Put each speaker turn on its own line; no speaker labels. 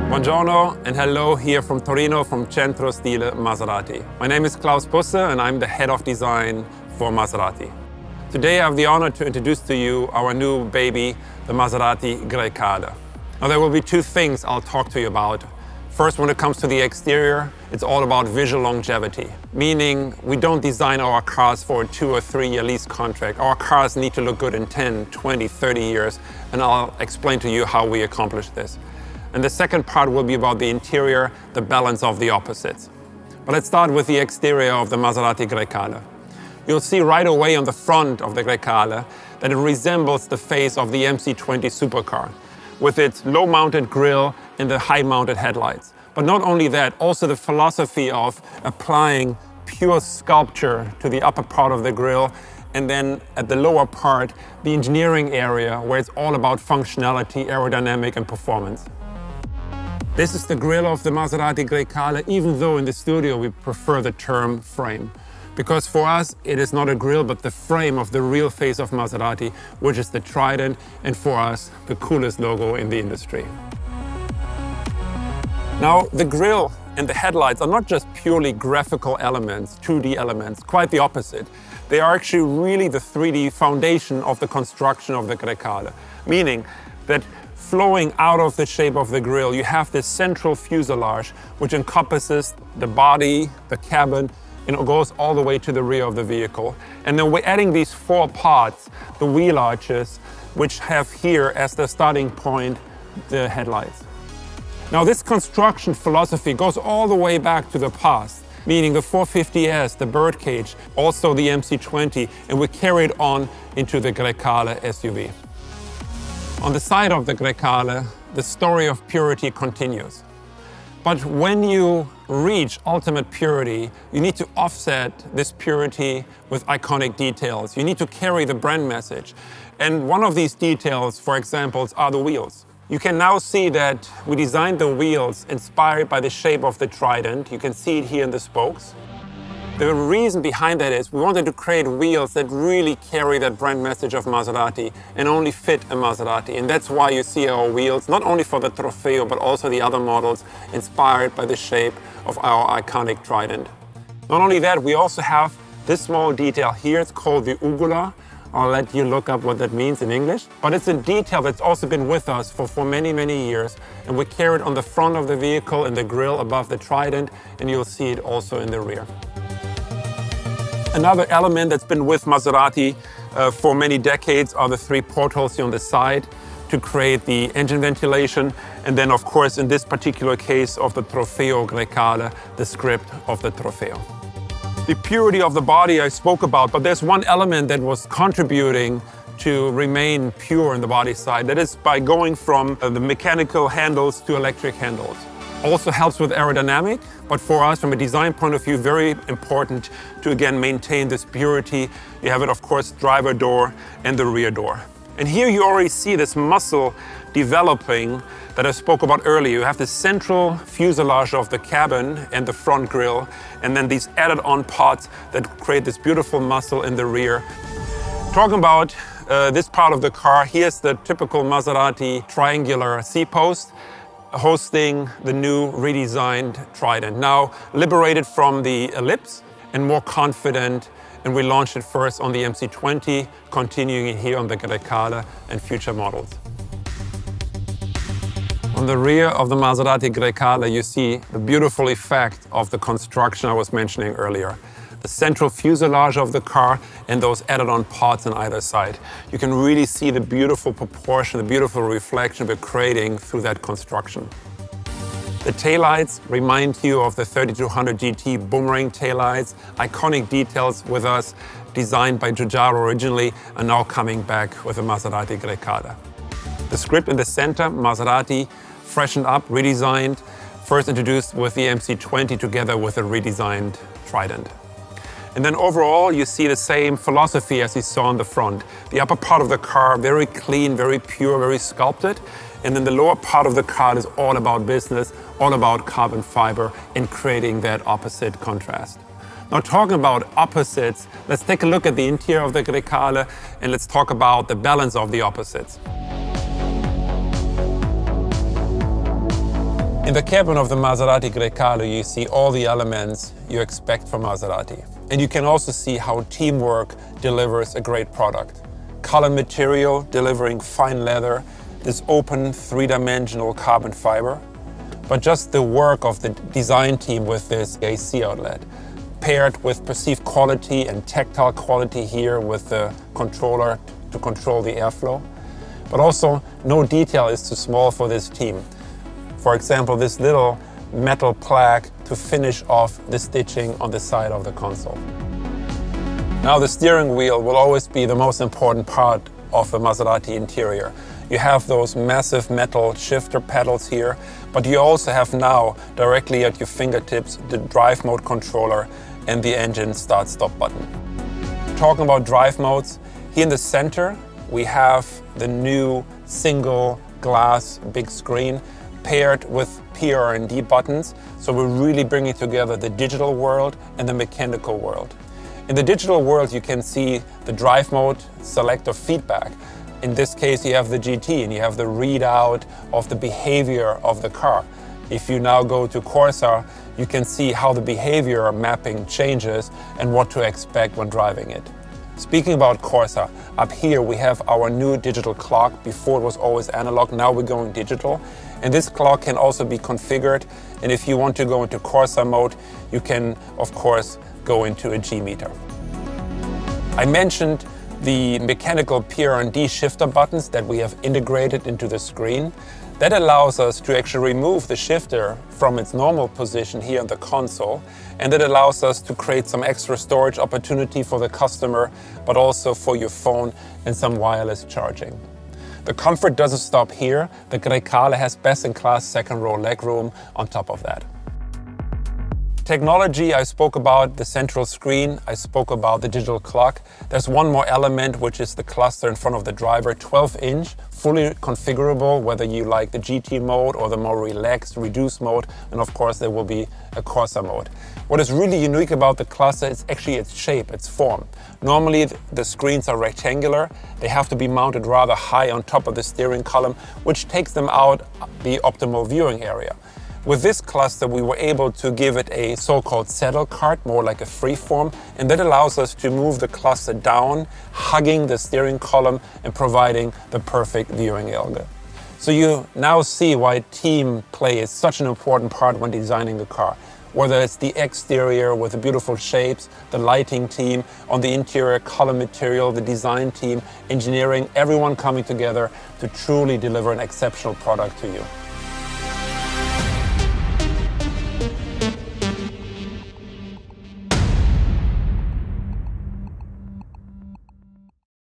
Buongiorno and hello here from Torino from Centro Stile Maserati. My name is Klaus Busse and I'm the head of design for Maserati. Today I have the honor to introduce to you our new baby, the Maserati Grecale. Now there will be two things I'll talk to you about. First, when it comes to the exterior, it's all about visual longevity, meaning we don't design our cars for a 2 or 3 year lease contract. Our cars need to look good in 10, 20, 30 years, and I'll explain to you how we accomplish this. And the second part will be about the interior, the balance of the opposites. But let's start with the exterior of the Maserati Grecale. You'll see right away on the front of the Grecale that it resembles the face of the MC20 supercar, with its low-mounted grille and the high-mounted headlights. But not only that, also the philosophy of applying pure sculpture to the upper part of the grille, and then at the lower part, the engineering area where it's all about functionality, aerodynamic and performance. This is the grille of the Maserati Grecale, even though in the studio we prefer the term frame. Because for us, it is not a grille, but the frame of the real face of Maserati, which is the Trident, and for us, the coolest logo in the industry. Now, the grille and the headlights are not just purely graphical elements, 2D elements, quite the opposite. They are actually really the 3D foundation of the construction of the Grecale, meaning that flowing out of the shape of the grille, you have this central fuselage, which encompasses the body, the cabin, and it goes all the way to the rear of the vehicle. And then we're adding these 4 parts, the wheel arches, which have here as the starting point the headlights. Now this construction philosophy goes all the way back to the past, meaning the 450S, the birdcage, also the MC20, and we carry it on into the Grecale SUV. On the side of the Grecale, the story of purity continues. But when you reach ultimate purity, you need to offset this purity with iconic details. You need to carry the brand message. And one of these details, for example, are the wheels. You can now see that we designed the wheels inspired by the shape of the Trident. You can see it here in the spokes. The reason behind that is we wanted to create wheels that really carry that brand message of Maserati and only fit a Maserati. And that's why you see our wheels, not only for the Trofeo, but also the other models, inspired by the shape of our iconic Trident. Not only that, we also have this small detail here. It's called the ugula. I'll let you look up what that means in English. But it's a detail that's also been with us for many, many years. And we carry it on the front of the vehicle in the grille above the Trident, and you'll see it also in the rear. Another element that's been with Maserati for many decades are the 3 portholes here on the side to create the engine ventilation. And then, of course, in this particular case of the Trofeo Grecale, the script of the Trofeo. The purity of the body I spoke about, but there's one element that was contributing to remain pure in the body side. That is by going from the mechanical handles to electric handles. Also helps with aerodynamic, but for us, from a design point of view, very important to again maintain this purity. You have it, of course, driver door and the rear door. And here you already see this muscle developing that I spoke about earlier. You have the central fuselage of the cabin and the front grille, and then these added on parts that create this beautiful muscle in the rear. Talking about this part of the car, here's the typical Maserati triangular C-post, hosting the new redesigned Trident. Now liberated from the ellipse and more confident, and we launched it first on the MC20, continuing it here on the Grecale and future models. On the rear of the Maserati Grecale, you see the beautiful effect of the construction I was mentioning earlier. The central fuselage of the car and those added-on parts on either side. You can really see the beautiful proportion, the beautiful reflection we're creating through that construction. The taillights remind you of the 3200 GT boomerang taillights, iconic details with us, designed by Giugiaro originally, and now coming back with the Maserati Grecale. The script in the center, Maserati, freshened up, redesigned, first introduced with the MC20 together with a redesigned Trident. And then overall, you see the same philosophy as you saw on the front. The upper part of the car, very clean, very pure, very sculpted. And then the lower part of the car is all about business, all about carbon fiber and creating that opposite contrast. Now, talking about opposites, let's take a look at the interior of the Grecale and let's talk about the balance of the opposites. In the cabin of the Maserati Grecale, you see all the elements you expect from Maserati. And you can also see how teamwork delivers a great product. Color material delivering fine leather, this open three-dimensional carbon fiber, but just the work of the design team with this AC outlet, paired with perceived quality and tactile quality here with the controller to control the airflow. But also, no detail is too small for this team. For example, this little metal plaque to finish off the stitching on the side of the console. Now, the steering wheel will always be the most important part of the Maserati interior. You have those massive metal shifter pedals here, but you also have now, directly at your fingertips, the drive mode controller and the engine start-stop button. Talking about drive modes, here in the center, we have the new single glass big screen paired with PR&D buttons, so we're really bringing together the digital world and the mechanical world. In the digital world, you can see the drive mode, select or feedback. In this case, you have the GT and you have the readout of the behavior of the car. If you now go to Corsa, you can see how the behavior mapping changes and what to expect when driving it. Speaking about Corsa, up here we have our new digital clock. Before it was always analog, now we're going digital. And this clock can also be configured. And if you want to go into Corsa mode, you can, of course, go into a G meter. I mentioned the mechanical PR&D shifter buttons that we have integrated into the screen. That allows us to actually remove the shifter from its normal position here on the console, and it allows us to create some extra storage opportunity for the customer, but also for your phone and some wireless charging. The comfort doesn't stop here. The Grecale has best-in-class second-row legroom on top of that. Technology, I spoke about the central screen, I spoke about the digital clock. There's one more element, which is the cluster in front of the driver, 12-inch, fully configurable, whether you like the GT mode or the more relaxed, reduced mode, and of course there will be a Corsa mode. What is really unique about the cluster is actually its shape, its form. Normally the screens are rectangular, they have to be mounted rather high on top of the steering column, which takes them out the optimal viewing area. With this cluster, we were able to give it a so-called saddle cart, more like a freeform, and that allows us to move the cluster down, hugging the steering column and providing the perfect viewing angle. So you now see why team play is such an important part when designing the car. Whether it's the exterior with the beautiful shapes, the lighting team, on the interior color material, the design team, engineering, everyone coming together to truly deliver an exceptional product to you.